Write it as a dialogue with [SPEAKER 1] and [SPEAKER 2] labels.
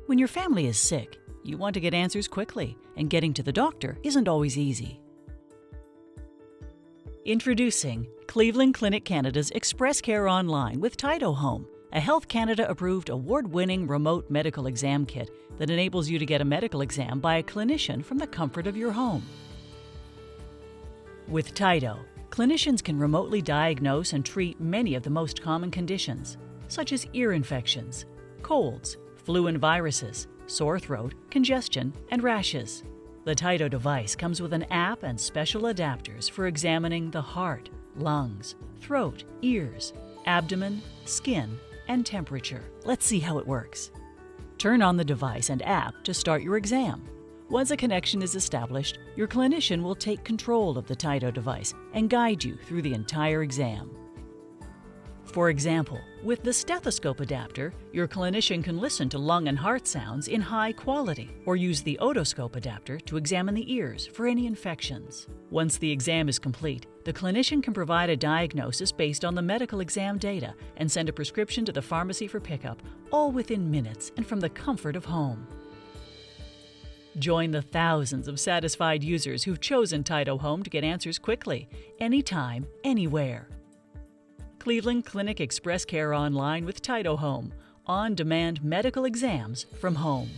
[SPEAKER 1] When your family is sick, you want to get answers quickly, and getting to the doctor isn't always easy. Introducing Cleveland Clinic Canada's Express Care Online with TytoHome, a Health Canada-approved award-winning remote medical exam kit that enables you to get a medical exam by a clinician from the comfort of your home. With Tyto, clinicians can remotely diagnose and treat many of the most common conditions, such as ear infections, colds, flu and viruses, sore throat, congestion, and rashes. The Tyto device comes with an app and special adapters for examining the heart, lungs, throat, ears, abdomen, skin, and temperature. Let's see how it works. Turn on the device and app to start your exam. Once a connection is established, your clinician will take control of the Tyto device and guide you through the entire exam. For example, with the stethoscope adapter, your clinician can listen to lung and heart sounds in high quality, or use the otoscope adapter to examine the ears for any infections. Once the exam is complete, the clinician can provide a diagnosis based on the medical exam data and send a prescription to the pharmacy for pickup, all within minutes and from the comfort of home. Join the thousands of satisfied users who've chosen TytoHome to get answers quickly, anytime, anywhere. Cleveland Clinic Express Care Online with TytoHome, on-demand medical exams from home.